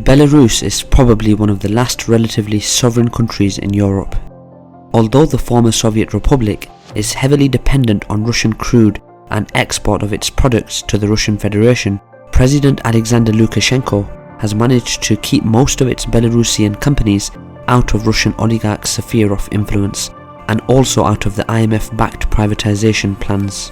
Belarus is probably one of the last relatively sovereign countries in Europe. Although the former Soviet Republic is heavily dependent on Russian crude and export of its products to the Russian Federation, President Alexander Lukashenko has managed to keep most of its Belarusian companies out of Russian oligarchs' sphere of influence and also out of the IMF-backed privatisation plans.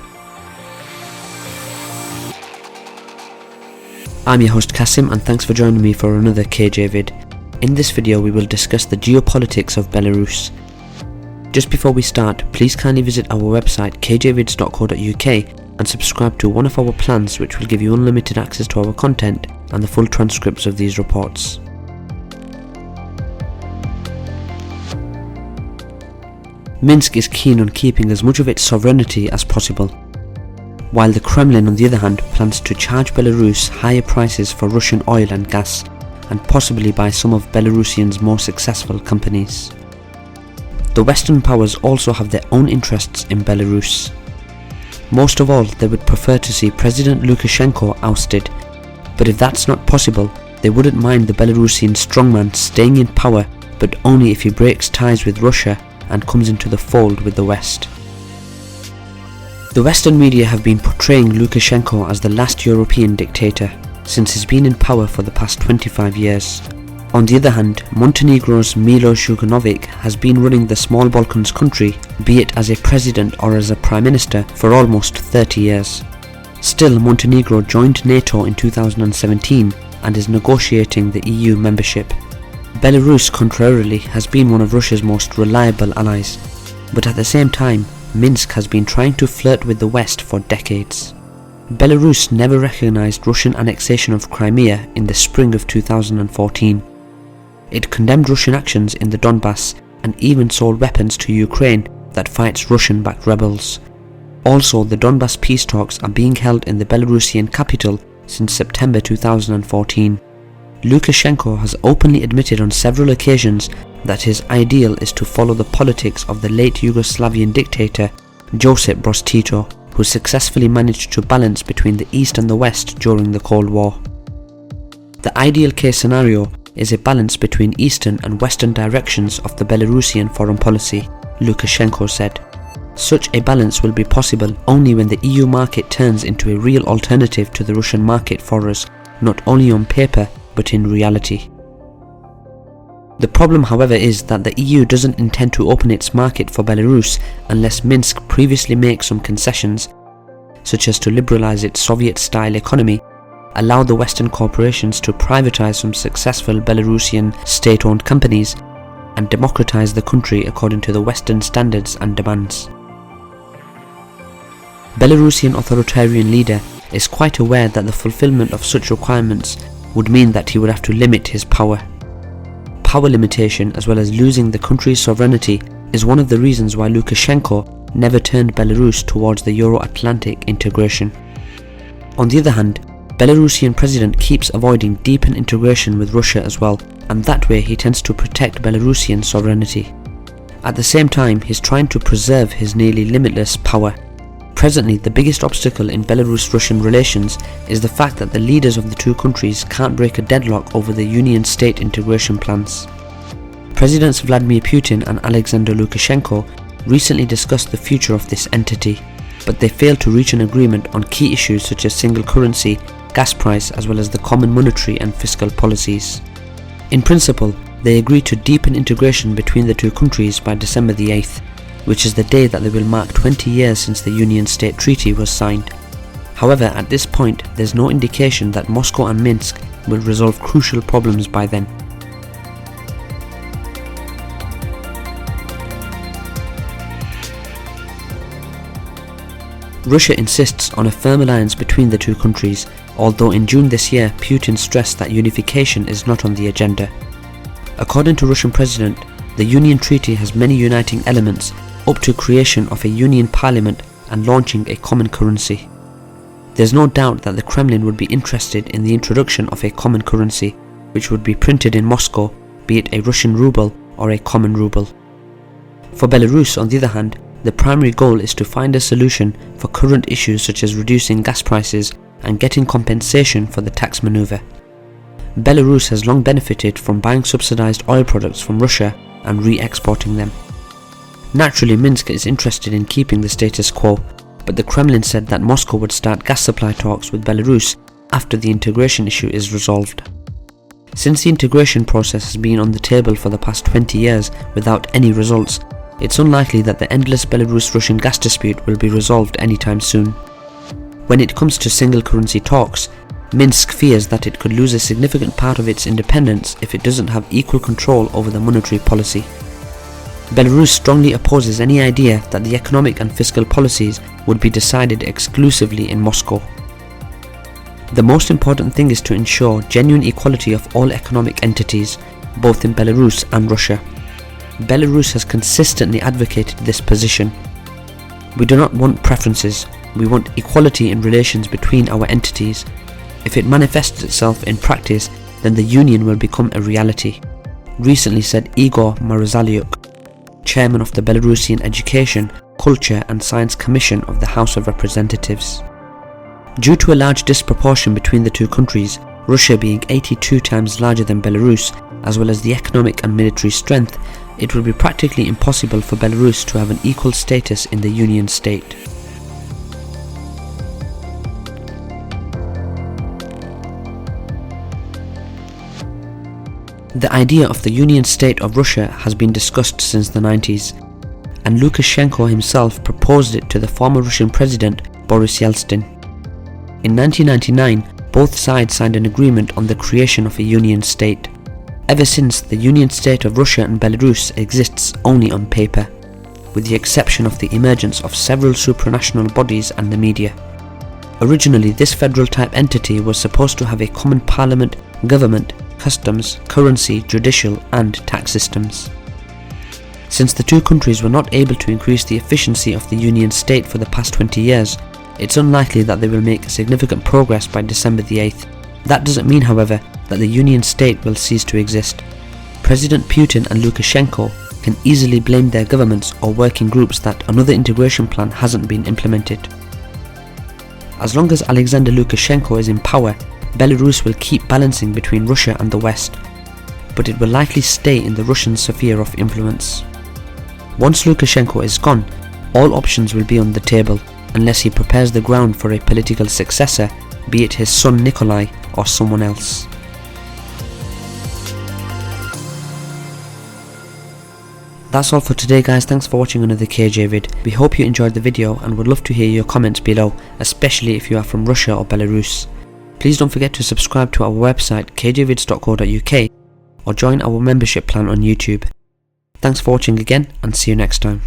I'm your host Kasim, and thanks for joining me for another KJ vid. In this video we will discuss the geopolitics of Belarus. Just before we start, please kindly visit our website kjvids.co.uk and subscribe to one of our plans which will give you unlimited access to our content and the full transcripts of these reports. Minsk is keen on keeping as much of its sovereignty as possible, while the Kremlin on the other hand plans to charge Belarus higher prices for Russian oil and gas, and possibly buy some of Belarusian's more successful companies. The Western powers also have their own interests in Belarus. Most of all, they would prefer to see President Lukashenko ousted, but if that's not possible, they wouldn't mind the Belarusian strongman staying in power, but only if he breaks ties with Russia and comes into the fold with the West. The Western media have been portraying Lukashenko as the last European dictator since he's been in power for the past 25 years. On the other hand, Montenegro's Milo Djukanovic has been running the small Balkans country, be it as a president or as a prime minister, for almost 30 years. Still, Montenegro joined NATO in 2017 and is negotiating the EU membership. Belarus, contrarily, has been one of Russia's most reliable allies, but at the same time, Minsk has been trying to flirt with the West for decades. Belarus never recognized Russian annexation of Crimea in the spring of 2014. It condemned Russian actions in the Donbass and even sold weapons to Ukraine that fights Russian-backed rebels. Also, the Donbass peace talks are being held in the Belarusian capital since September 2014. Lukashenko has openly admitted on several occasions that his ideal is to follow the politics of the late Yugoslavian dictator Josip Broz Tito, who successfully managed to balance between the East and the West during the Cold War. The ideal case scenario is a balance between Eastern and Western directions of the Belarusian foreign policy, Lukashenko said. Such a balance will be possible only when the EU market turns into a real alternative to the Russian market for us, not only on paper but in reality. The problem, however, is that the EU doesn't intend to open its market for Belarus unless Minsk previously makes some concessions, such as to liberalize its Soviet-style economy, allow the Western corporations to privatize some successful Belarusian state-owned companies, and democratize the country according to the Western standards and demands. Belarusian authoritarian leader is quite aware that the fulfillment of such requirements would mean that he would have to limit his power. Power limitation, as well as losing the country's sovereignty, is one of the reasons why Lukashenko never turned Belarus towards the Euro-Atlantic integration. On the other hand, Belarusian president keeps avoiding deepened integration with Russia as well, and that way he tends to protect Belarusian sovereignty. At the same time, he's trying to preserve his nearly limitless power. Presently, the biggest obstacle in Belarus-Russian relations is the fact that the leaders of the two countries can't break a deadlock over the Union state integration plans. Presidents Vladimir Putin and Alexander Lukashenko recently discussed the future of this entity, but they failed to reach an agreement on key issues such as single currency, gas price, as well as the common monetary and fiscal policies. In principle, they agreed to deepen integration between the two countries by December the 8th, which is the day that they will mark 20 years since the Union State Treaty was signed. However, at this point, there's no indication that Moscow and Minsk will resolve crucial problems by then. Russia insists on a firm alliance between the two countries, although in June this year, Putin stressed that unification is not on the agenda. According to Russian President, the Union Treaty has many uniting elements, up to creation of a Union Parliament and launching a common currency. There's no doubt that the Kremlin would be interested in the introduction of a common currency, which would be printed in Moscow, be it a Russian ruble or a common ruble. For Belarus, on the other hand, the primary goal is to find a solution for current issues such as reducing gas prices and getting compensation for the tax maneuver. Belarus has long benefited from buying subsidized oil products from Russia and re-exporting them. Naturally, Minsk is interested in keeping the status quo, but the Kremlin said that Moscow would start gas supply talks with Belarus after the integration issue is resolved. Since the integration process has been on the table for the past 20 years without any results, it's unlikely that the endless Belarus-Russian gas dispute will be resolved anytime soon. When it comes to single currency talks, Minsk fears that it could lose a significant part of its independence if it doesn't have equal control over the monetary policy. Belarus strongly opposes any idea that the economic and fiscal policies would be decided exclusively in Moscow. The most important thing is to ensure genuine equality of all economic entities, both in Belarus and Russia. Belarus has consistently advocated this position. We do not want preferences, we want equality in relations between our entities. If it manifests itself in practice, then the union will become a reality, recently said Igor Marazaliuk, chairman of the Belarusian Education, Culture and Science Commission of the House of Representatives. Due to a large disproportion between the two countries, Russia being 82 times larger than Belarus, as well as the economic and military strength, it will be practically impossible for Belarus to have an equal status in the Union state. The idea of the Union state of Russia has been discussed since the 90s, and Lukashenko himself proposed it to the former Russian president Boris Yeltsin. In 1999, both sides signed an agreement on the creation of a Union state. Ever since, the Union state of Russia and Belarus exists only on paper, with the exception of the emergence of several supranational bodies and the media. Originally, this federal-type entity was supposed to have a common parliament, government, customs, currency, judicial and tax systems. Since the two countries were not able to increase the efficiency of the Union state for the past 20 years, it's unlikely that they will make significant progress by December the 8th. That doesn't mean, however, that the Union state will cease to exist. President Putin and Lukashenko can easily blame their governments or working groups that another integration plan hasn't been implemented. As long as Alexander Lukashenko is in power, Belarus will keep balancing between Russia and the West, but it will likely stay in the Russian sphere of influence. Once Lukashenko is gone, all options will be on the table unless he prepares the ground for a political successor, be it his son Nikolai or someone else. That's all for today guys, thanks for watching another KJ vid. We hope you enjoyed the video and would love to hear your comments below, especially if you are from Russia or Belarus. Please don't forget to subscribe to our website kjvids.co.uk or join our membership plan on YouTube. Thanks for watching again and see you next time.